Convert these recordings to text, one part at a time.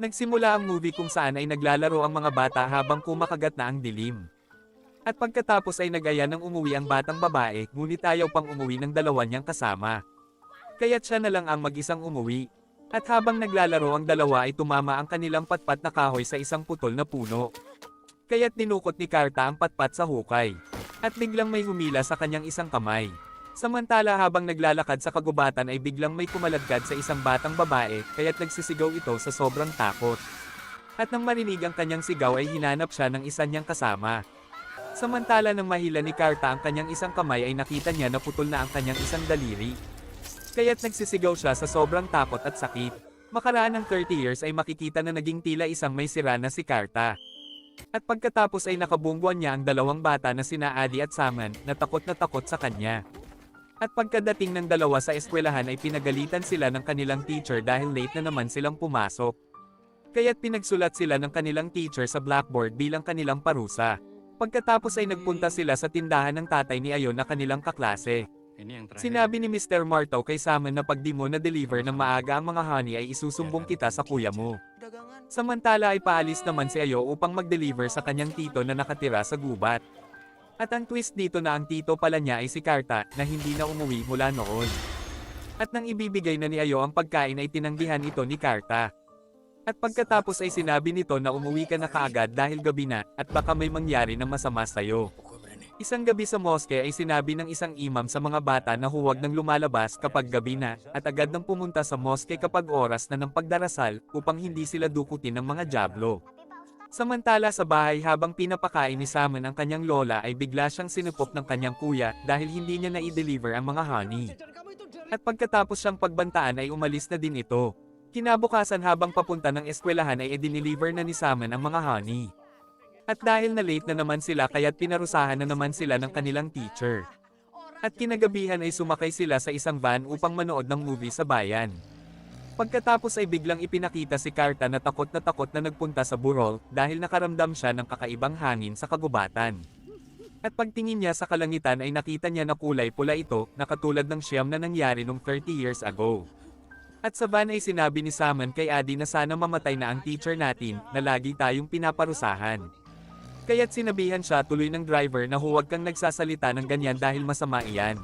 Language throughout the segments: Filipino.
Nagsimula ang movie kung saan ay naglalaro ang mga bata habang kumakagat na ang dilim. At pagkatapos ay nag-aya ng umuwi ang batang babae, ngunit ayaw pang umuwi ng dalawa niyang kasama. Kaya't siya na lang ang mag-isang umuwi. At habang naglalaro ang dalawa ay tumama ang kanilang patpat na kahoy sa isang putol na puno. Kaya't dinukot ni Carta ang patpat sa hukay. At biglang may humila sa kanyang isang kamay. Samantala habang naglalakad sa kagubatan ay biglang may kumalagkad sa isang batang babae, kaya't nagsisigaw ito sa sobrang takot. At nang marinig ang kanyang sigaw ay hinanap siya ng isa niyang kasama. Samantala nang mahila ni Carta ang kanyang isang kamay ay nakita niya na putol na ang kanyang isang daliri. Kaya't nagsisigaw siya sa sobrang takot at sakit. Makaraan ng 30 years ay makikita na naging tila isang may sira na si Carta. At pagkatapos ay nakabungguan niya ang dalawang bata na sina Adi at Saman, na takot sa kanya. At pagkadating ng dalawa sa eskwelahan ay pinagalitan sila ng kanilang teacher dahil late na naman silang pumasok. Kaya't pinagsulat sila ng kanilang teacher sa blackboard bilang kanilang parusa. Pagkatapos ay nagpunta sila sa tindahan ng tatay ni Ayon na kanilang kaklase. Sinabi ni Mr. Marto kay Saman na pag di mo na-deliver ng maaga ang mga honey ay isusumbong kita sa kuya mo. Samantala ay paalis naman si Ayo upang mag-deliver sa kanyang tito na nakatira sa gubat. At ang twist dito na ang tito pala niya ay si Carta, na hindi na umuwi mula noon. At nang ibibigay na ni Ayo ang pagkain ay tinanggihan ito ni Carta. At pagkatapos ay sinabi nito na umuwi ka na kaagad dahil gabi na, at baka may mangyari na masama sa'yo. Isang gabi sa moske ay sinabi ng isang imam sa mga bata na huwag nang lumalabas kapag gabi na, at agad nang pumunta sa moske kapag oras na ng pagdarasal, upang hindi sila dukutin ng mga dyablo. Samantala sa bahay habang pinapakain ni Saman ang kanyang lola ay bigla siyang sinupok ng kanyang kuya dahil hindi niya na-i-deliver ang mga honey. At pagkatapos siyang pagbantaan ay umalis na din ito. Kinabukasan habang papunta ng eskwelahan ay i-deliver na ni Saman ang mga honey. At dahil na late na naman sila kaya't pinarusahan na naman sila ng kanilang teacher. At kinagabihan ay sumakay sila sa isang van upang manood ng movie sa bayan. Pagkatapos ay biglang ipinakita si Carta na takot na nagpunta sa burol dahil nakaramdam siya ng kakaibang hangin sa kagubatan. At pagtingin niya sa kalangitan ay nakita niya na kulay pula ito na katulad ng siyam na nangyari nung 30 years ago. At sa van ay sinabi ni Saman kay Adi na sana mamatay na ang teacher natin na lagi tayong pinaparusahan. Kaya't sinabihan siya tuloy ng driver na huwag kang nagsasalita ng ganyan dahil masama iyan.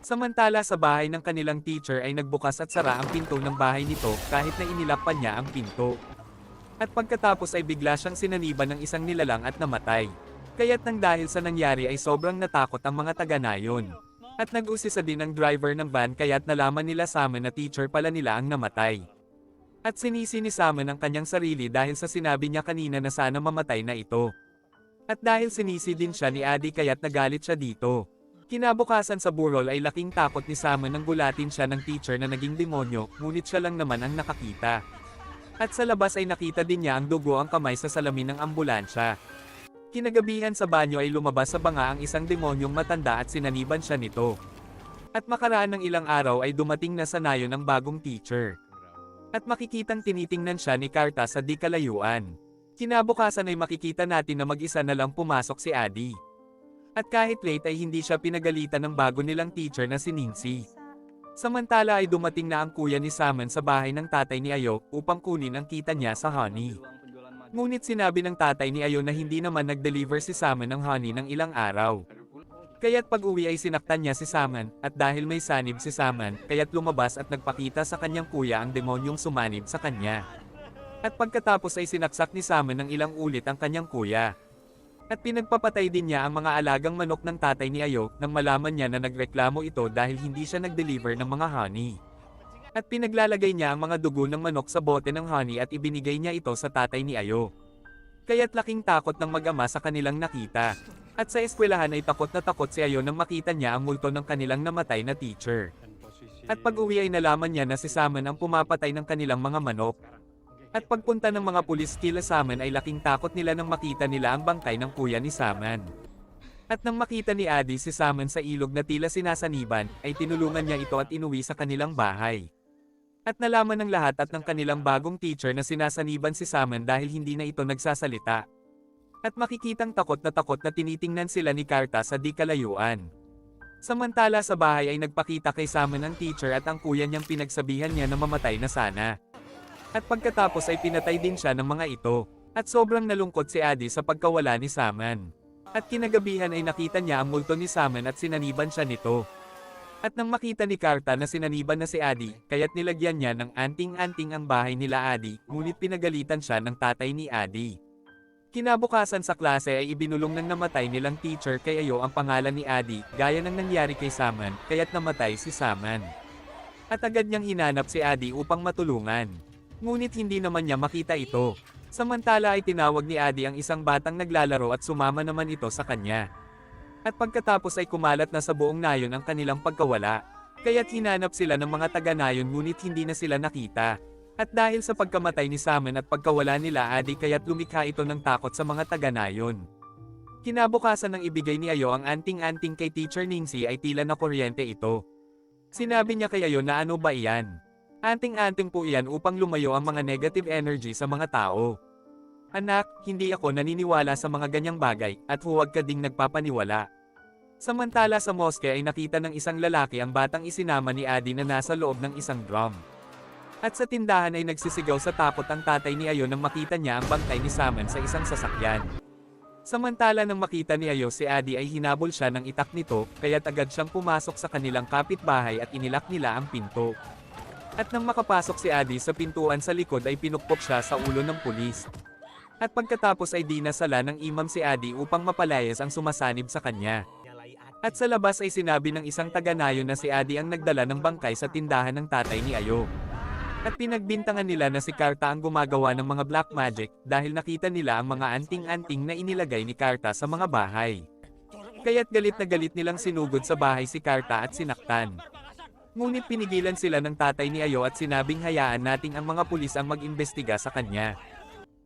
Samantala sa bahay ng kanilang teacher ay nagbukas at sara ang pinto ng bahay nito kahit na inilakpan niya ang pinto. At pagkatapos ay bigla siyang sinaniban ng isang nilalang at namatay. Kaya't nang dahil sa nangyari ay sobrang natakot ang mga taga-nayon. At nag-usisa din ang driver ng van kaya't nalaman nila Saman na teacher pala nila ang namatay. At sinisi ni Saman ang kanyang sarili dahil sa sinabi niya kanina na sana mamatay na ito. At dahil sinisi din siya ni Adi kaya't nagalit siya dito. Kinabukasan sa burol ay laking takot ni Saman nang gulatin siya ng teacher na naging demonyo, ngunit siya lang naman ang nakakita. At sa labas ay nakita din niya ang dugo ang kamay sa salamin ng ambulansya. Kinagabihan sa banyo ay lumabas sa banga ang isang demonyong matanda at sinaniban siya nito. At makaraan ng ilang araw ay dumating na sa nayon ang bagong teacher. At makikitang tinitingnan siya ni Carta sa di kalayuan. Kinabukasan ay makikita natin na mag-isa na lang pumasok si Adi. At kahit late ay hindi siya pinagalitan ng bago nilang teacher na si Ningxi. Samantala ay dumating na ang kuya ni Saman sa bahay ng tatay ni Ayo upang kunin ang kita niya sa honey. Ngunit sinabi ng tatay ni Ayo na hindi naman nag-deliver si Saman ng honey ng ilang araw. Kaya't pag-uwi ay sinaktan niya si Saman, at dahil may sanib si Saman, kaya't lumabas at nagpakita sa kanyang kuya ang demonyong sumanib sa kanya. At pagkatapos ay sinaksak ni Saman ng ilang ulit ang kanyang kuya. At pinagpapatay din niya ang mga alagang manok ng tatay ni Ayo nang malaman niya na nagreklamo ito dahil hindi siya nag-deliver ng mga honey. At pinaglalagay niya ang mga dugo ng manok sa bote ng honey at ibinigay niya ito sa tatay ni Ayo. Kaya't laking takot ng mag-ama sa kanilang nakita. At sa eskwelahan ay takot si Ayo nang makita niya ang multo ng kanilang namatay na teacher. At pag-uwi ay nalaman niya na si Saman ang pumapatay ng kanilang mga manok. At pagpunta ng mga pulis kila Saman ay laking takot nila nang makita nila ang bangkay ng kuya ni Saman. At nang makita ni Adi si Saman sa ilog na tila sinasaniban, ay tinulungan niya ito at inuwi sa kanilang bahay. At nalaman ng lahat at ng kanilang bagong teacher na sinasaniban si Saman dahil hindi na ito nagsasalita. At makikitang takot na tinitingnan sila ni Carta sa di kalayuan. Samantala sa bahay ay nagpakita kay Saman ang teacher at ang kuya niyang pinagsabihan niya na mamatay na sana. At pagkatapos ay pinatay din siya ng mga ito. At sobrang nalungkot si Adi sa pagkawala ni Saman. At kinagabihan ay nakita niya ang multo ni Saman at sinaniban siya nito. At nang makita ni Karta na sinaniban na si Adi, kaya't nilagyan niya ng anting-anting ang bahay nila Adi, ngunit pinagalitan siya ng tatay ni Adi. Kinabukasan sa klase ay ibinulong ng namatay nilang teacher kay Ayo ang pangalan ni Adi, gaya ng nangyari kay Saman, kaya't namatay si Saman. At agad niyang hinanap si Adi upang matulungan. Ngunit hindi naman niya makita ito. Samantala ay tinawag ni Adi ang isang batang naglalaro at sumama naman ito sa kanya. At pagkatapos ay kumalat na sa buong nayon ang kanilang pagkawala. Kaya't hinanap sila ng mga taga-nayon ngunit hindi na sila nakita. At dahil sa pagkamatay ni Saman at pagkawala nila Adi kaya't lumikha ito ng takot sa mga taga-nayon. Kinabukasan ng ibigay ni Ayo ang anting-anting kay Teacher Ningxi ay tila na kuryente ito. Sinabi niya kay Ayo na ano ba iyan? Anting-anting po iyan upang lumayo ang mga negative energy sa mga tao. Anak, hindi ako naniniwala sa mga ganyang bagay, at huwag ka ding nagpapaniwala. Samantala sa moske ay nakita ng isang lalaki ang batang isinama ni Adi na nasa loob ng isang drum. At sa tindahan ay nagsisigaw sa takot ang tatay ni Ayo nang makita niya ang bangkay ni Saman sa isang sasakyan. Samantala nang makita ni Ayo si Adi ay hinabol siya ng itak nito, kaya't agad siyang pumasok sa kanilang kapitbahay at inilak nila ang pinto. At nang makapasok si Adi sa pintuan sa likod ay pinukpok siya sa ulo ng pulis. At pagkatapos ay dinasala ng imam si Adi upang mapalayas ang sumasanib sa kanya. At sa labas ay sinabi ng isang taga-nayon na si Adi ang nagdala ng bangkay sa tindahan ng tatay ni Ayo. At pinagbintangan nila na si Karta ang gumagawa ng mga black magic dahil nakita nila ang mga anting-anting na inilagay ni Karta sa mga bahay. Kaya't galit na galit nilang sinugod sa bahay si Karta at sinaktan. Ngunit pinigilan sila ng tatay ni Ayo at sinabing hayaan nating ang mga pulis ang mag-imbestiga sa kanya.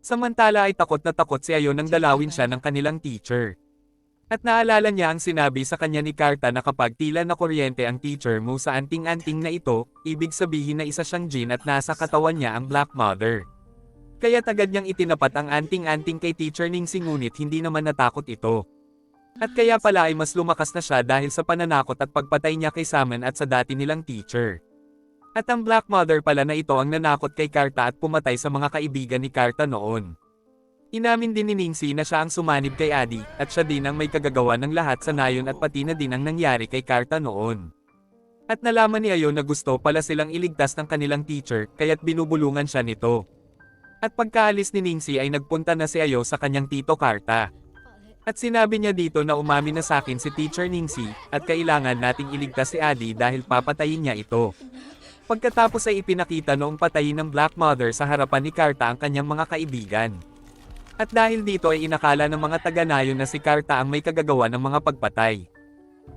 Samantala ay takot na takot si Ayo nang dalawin siya ng kanilang teacher. At naalala niya ang sinabi sa kanya ni Karta na kapag tila na kuryente ang teacher mo sa anting-anting na ito, ibig sabihin na isa siyang jinn at nasa katawan niya ang Black Mother. Kaya agad niyang itinapat ang anting-anting kay Teacher Ningxi ngunit hindi naman natakot ito. At kaya pala ay mas lumakas na siya dahil sa pananakot at pagpatay niya kay Saman at sa dati nilang teacher. At ang Black Mother pala na ito ang nanakot kay Karta at pumatay sa mga kaibigan ni Karta noon. Inamin din ni Ningxi na siya ang sumanib kay Adi, at siya din ang may kagagawa ng lahat sa nayon at pati na din ang nangyari kay Karta noon. At nalaman ni Ayo na gusto pala silang iligtas ng kanilang teacher, kaya't binubulungan siya nito. At pagkaalis ni Ningxi ay nagpunta na si Ayo sa kanyang tito Karta. At sinabi niya dito na umamin na sa akin si Teacher Ningxi, at kailangan nating iligtas si Adi dahil papatayin niya ito. Pagkatapos ay ipinakita noong patayin ng Black Mother sa harapan ni Karta ang kanyang mga kaibigan. At dahil dito ay inakala ng mga taga-nayon na si Karta ang may kagagawa ng mga pagpatay.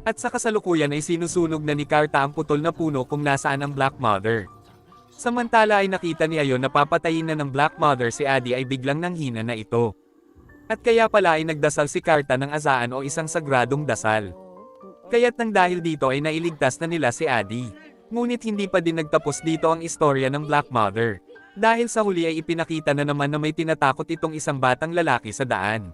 At sa kasalukuyan ay sinusunog na ni Karta ang putol na puno kung nasaan ang Black Mother. Samantala ay nakita ni Ayo na papatayin na ng Black Mother si Adi ay biglang nanghina na ito. At kaya pala ay nagdasal si Karta ng azaan o isang sagradong dasal. Kaya't nang dahil dito ay nailigtas na nila si Adi. Ngunit hindi pa din nagtapos dito ang istorya ng Black Mother. Dahil sa huli ay ipinakita na naman na may tinatakot itong isang batang lalaki sa daan.